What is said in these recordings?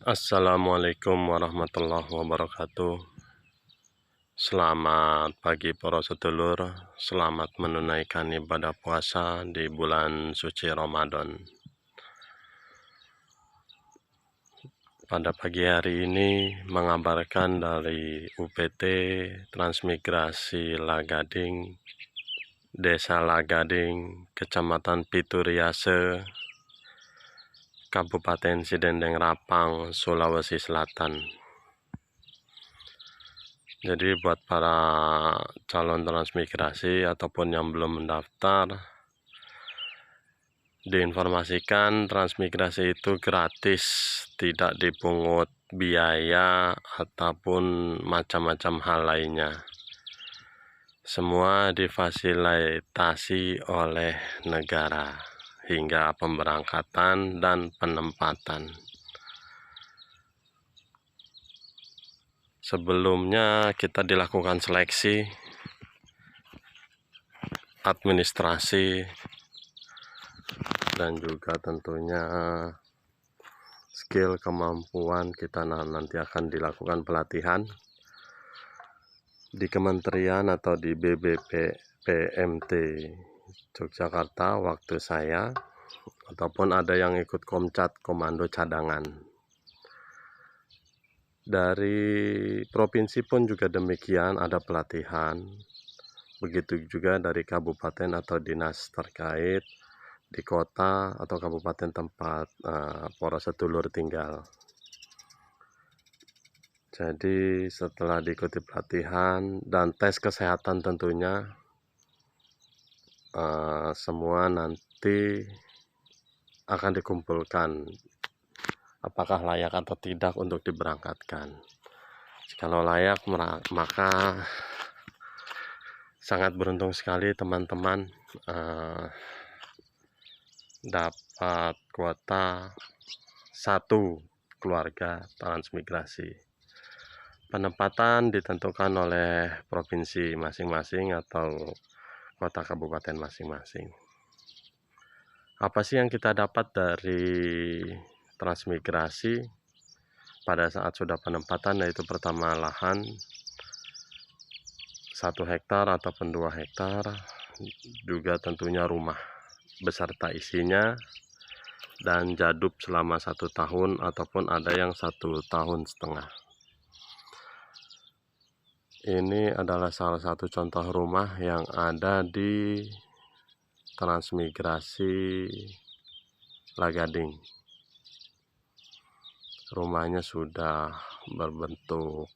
Assalamualaikum warahmatullahi wabarakatuh. Selamat pagi para sedulur. Selamat menunaikan ibadah puasa di bulan suci Ramadan. Pada pagi hari ini mengabarkan dari UPT Transmigrasi Lagading, Desa Lagading, Kecamatan Pituriase, Kabupaten Sidendeng Rapang, Sulawesi Selatan. Jadi buat para calon transmigrasi ataupun yang belum mendaftar, diinformasikan transmigrasi itu gratis, tidak dipungut biaya ataupun macam-macam hal lainnya. Semua difasilitasi oleh negara hingga pemberangkatan dan penempatan. Sebelumnya kita dilakukan seleksi administrasi dan juga tentunya skill kemampuan kita nanti akan dilakukan pelatihan di kementerian atau di BBPMT Yogyakarta waktu saya, ataupun ada yang ikut Komcat Komando Cadangan. Dari provinsi pun juga demikian, ada pelatihan. Begitu juga dari kabupaten atau dinas terkait di kota atau kabupaten tempat para sedulur tinggal. Jadi setelah diikuti pelatihan dan tes kesehatan tentunya, semua nanti akan dikumpulkan apakah layak atau tidak untuk diberangkatkan. Kalau layak, maka sangat beruntung sekali teman-teman dapat kuota 1 keluarga transmigrasi. Penempatan ditentukan oleh provinsi masing-masing atau kota kabupaten masing-masing. Apa sih yang kita dapat dari transmigrasi pada saat sudah penempatan? Yaitu pertama, lahan 1 hektar ataupun 2 hektar, juga tentunya rumah beserta isinya, dan jadub selama 1 tahun ataupun ada yang 1,5 tahun. Ini adalah salah satu contoh rumah yang ada di Transmigrasi Lagading. Rumahnya sudah berbentuk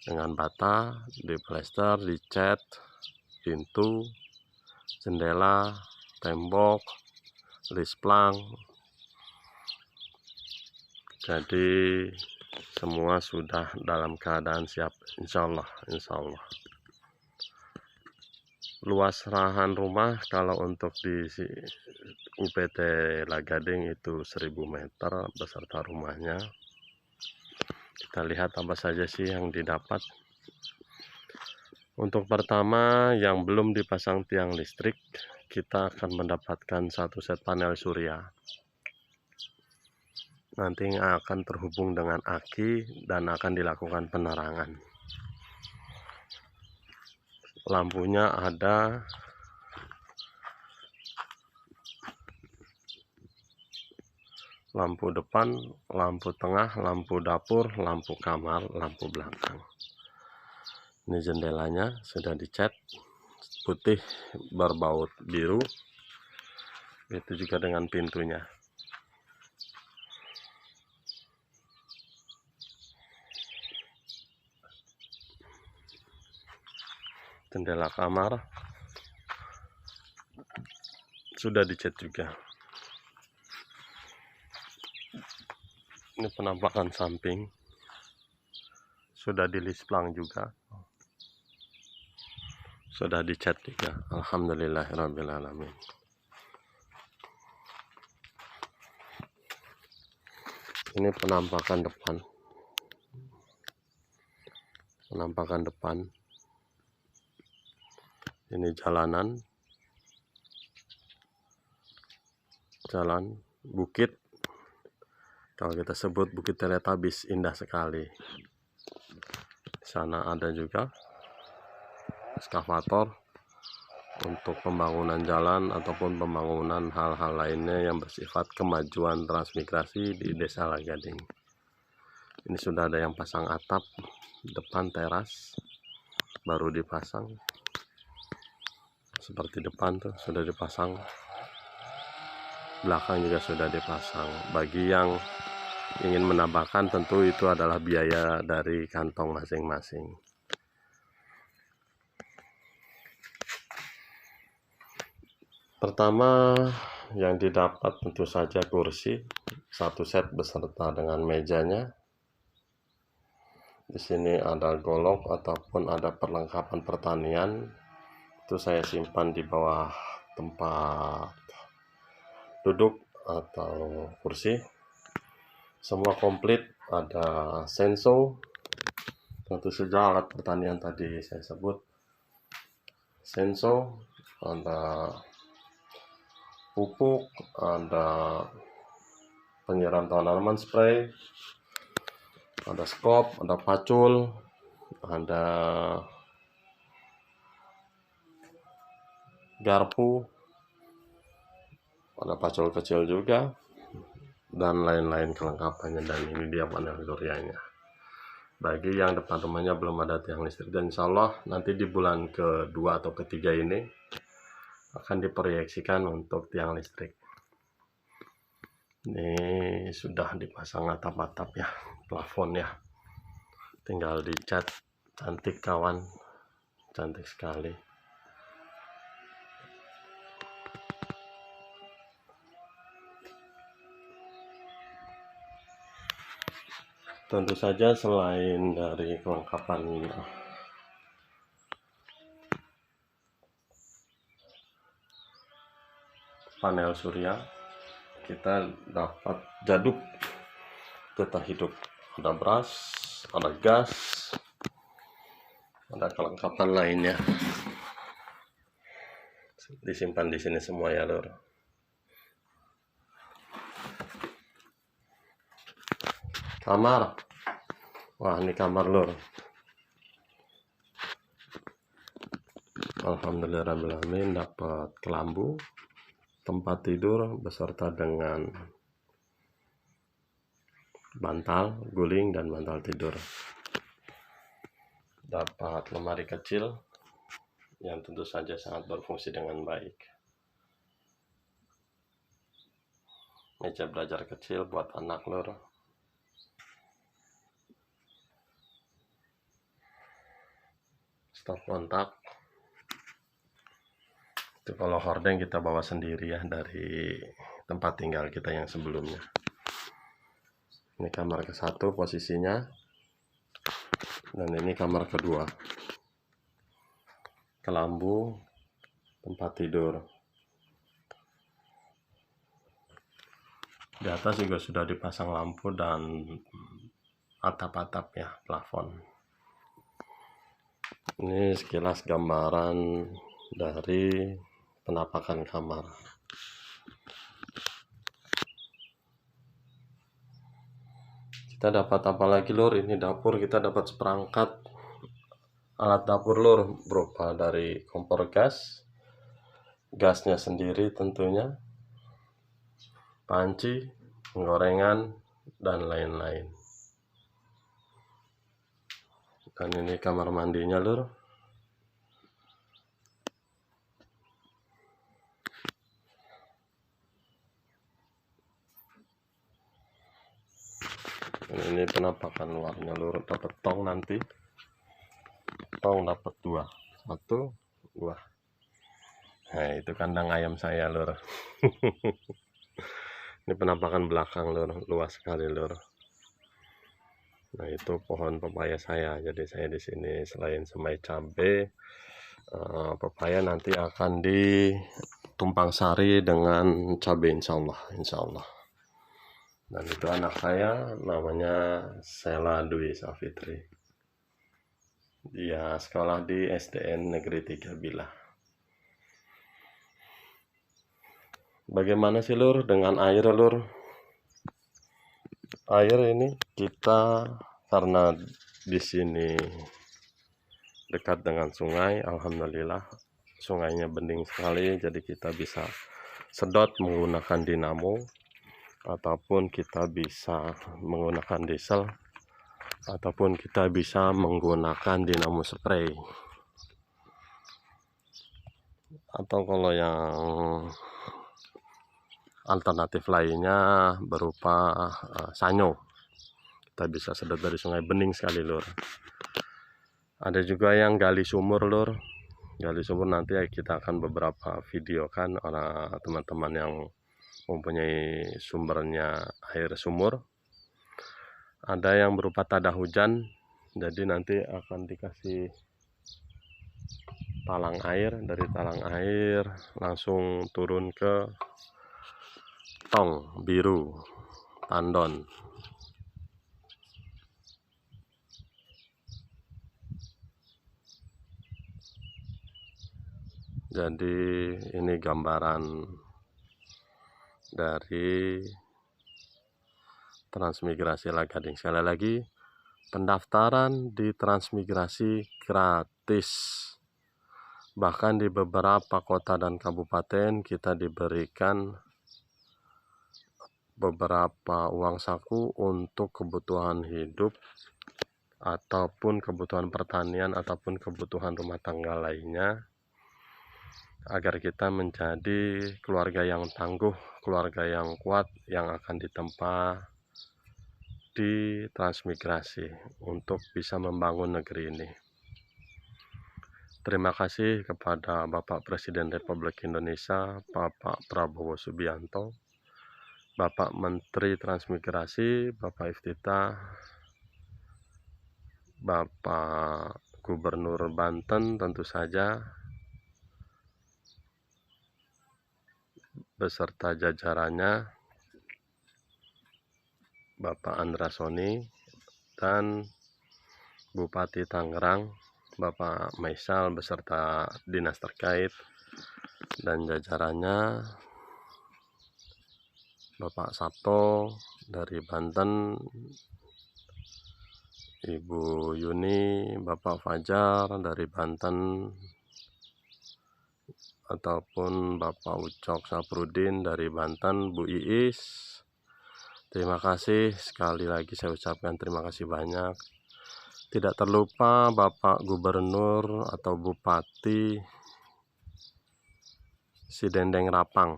dengan bata, diplester, dicat, pintu, jendela, tembok, lisplang. Jadi semua sudah dalam keadaan siap, insya Allah. Luas lahan rumah kalau untuk di UPT Lagading itu 1000 meter beserta rumahnya. Kita lihat apa saja sih yang didapat. Untuk pertama, yang belum dipasang tiang listrik, kita akan mendapatkan 1 set panel surya. Nanti akan terhubung dengan aki dan akan dilakukan penerangan. Lampunya ada lampu depan, lampu tengah, lampu dapur, lampu kamar, lampu belakang. Ini jendelanya sudah dicat putih berbaut biru. Itu juga dengan pintunya. Jendela kamar sudah dicat juga. Ini penampakan samping sudah dilisplang juga, sudah dicat juga. Alhamdulillahirabbil alamin. Ini penampakan depan. Ini jalan bukit Kalau kita sebut Bukit Teletabis, indah sekali. Di sana ada juga ekskavator untuk pembangunan jalan ataupun pembangunan hal-hal lainnya yang bersifat kemajuan transmigrasi di Desa Lagading. Ini sudah ada yang pasang atap depan teras, baru dipasang. Seperti depan tuh sudah dipasang, belakang juga sudah dipasang. Bagi yang ingin menambahkan, tentu itu adalah biaya dari kantong masing-masing. Pertama yang didapat tentu saja kursi, satu set beserta dengan mejanya. Di sini ada golok ataupun ada perlengkapan pertanian. Itu saya simpan di bawah tempat duduk atau kursi. Semua komplit, ada senso, tentu saja alat pertanian tadi saya sebut. Senso, ada pupuk, ada penyiram tanaman spray, ada skop, ada pacul, ada garpu, ada pacul kecil juga, dan lain-lain kelengkapannya. Dan ini dia panel suryanya. Bagi yang depan rumahnya belum ada tiang listrik, dan insya Allah nanti di bulan kedua atau ketiga ini akan diproyeksikan untuk tiang listrik. Ini sudah dipasang atap-atap ya, plafon ya, tinggal dicat. Cantik kawan, cantik sekali. Tentu saja selain dari kelengkapan panel surya, kita dapat jaduk getah hidup. Ada beras, ada gas, ada kelengkapan lainnya. Disimpan di sini semua ya lur. Kamar, wah ini kamar lur. Alhamdulillahirrahmanirrahim, dapat kelambu, tempat tidur beserta dengan bantal guling dan bantal tidur. Dapat lemari kecil yang tentu saja sangat berfungsi dengan baik. Meja belajar kecil buat anak lur. Stop kontak. Itu kalau hordeng kita bawa sendiri ya dari tempat tinggal kita yang sebelumnya. Ini kamar ke-1 posisinya, dan ini kamar kedua. Kelambu, tempat tidur. Di atas juga sudah dipasang lampu dan atap-atap ya, plafon. Ini sekilas gambaran dari penampakan kamar. Kita dapat apa lagi lur? Ini dapur, kita dapat seperangkat alat dapur lur, berupa dari kompor gas, gasnya sendiri tentunya, panci, penggorengan, dan lain-lain. Dan ini kamar mandinya lur. Dan ini penampakan luarnya lur. Dapat tong nanti. Tong dapat 2. 1, 2. Nah itu kandang ayam saya lur. Ini penampakan belakang lur, luas sekali lur. Nah itu pohon pepaya saya. Jadi saya di sini selain semai cabai, pepaya nanti akan ditumpang sari dengan cabai insya Allah. Dan itu anak saya, namanya Sela Dwi Safitri. Dia sekolah di SDN Negeri 3 Bila. Bagaimana sih lur dengan air lur? Air ini kita karena di sini dekat dengan sungai, alhamdulillah sungainya bening sekali, jadi kita bisa sedot menggunakan dinamo ataupun kita bisa menggunakan diesel ataupun kita bisa menggunakan dinamo spray, atau kalau yang alternatif lainnya berupa sanyo, kita bisa sedot dari sungai, bening sekali lur. Ada juga yang gali sumur lur, gali sumur nanti kita akan beberapa videokan oleh teman-teman yang mempunyai sumbernya air sumur. Ada yang berupa tada hujan, jadi nanti akan dikasih talang air, dari talang air langsung turun ke tong biru tandon. Jadi ini gambaran dari transmigrasi Lagading. Sekali lagi, pendaftaran di transmigrasi gratis. Bahkan di beberapa kota dan kabupaten kita diberikan beberapa uang saku untuk kebutuhan hidup ataupun kebutuhan pertanian ataupun kebutuhan rumah tangga lainnya, agar kita menjadi keluarga yang tangguh, keluarga yang kuat yang akan ditempa di transmigrasi untuk bisa membangun negeri ini. Terima kasih kepada Bapak Presiden Republik Indonesia, Bapak Prabowo Subianto, Bapak Menteri Transmigrasi, Bapak Iftitah, Bapak Gubernur Banten tentu saja, beserta jajarannya, Bapak Andra Soni, dan Bupati Tangerang, Bapak Maisal beserta dinas terkait dan jajarannya, Bapak Sabto dari Banten, Ibu Yuni, Bapak Fajar dari Banten, ataupun Bapak Ucok Saprudin dari Banten, Bu Iis. Terima kasih sekali lagi, saya ucapkan terima kasih banyak. Tidak terlupa Bapak Gubernur atau Bupati Sidendeng Rapang.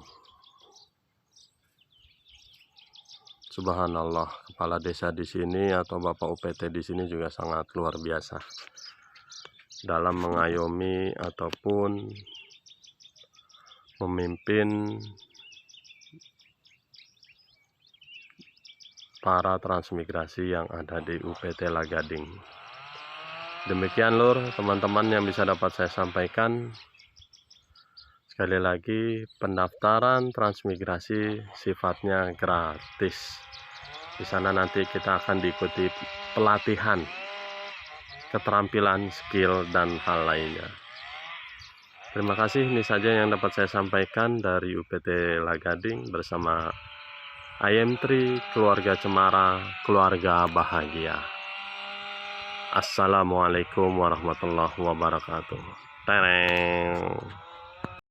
Subhanallah, kepala desa di sini atau Bapak UPT di sini juga sangat luar biasa dalam mengayomi ataupun memimpin para transmigrasi yang ada di UPT Lagading. Demikian lur, teman-teman yang bisa dapat saya sampaikan. Sekali lagi, pendaftaran transmigrasi sifatnya gratis. Di sana nanti kita akan diikuti pelatihan, keterampilan, skill, dan hal lainnya. Terima kasih, ini saja yang dapat saya sampaikan dari UPT Lagading bersama IM3 Keluarga Cemara, keluarga bahagia. Assalamualaikum warahmatullahi wabarakatuh. Tereng.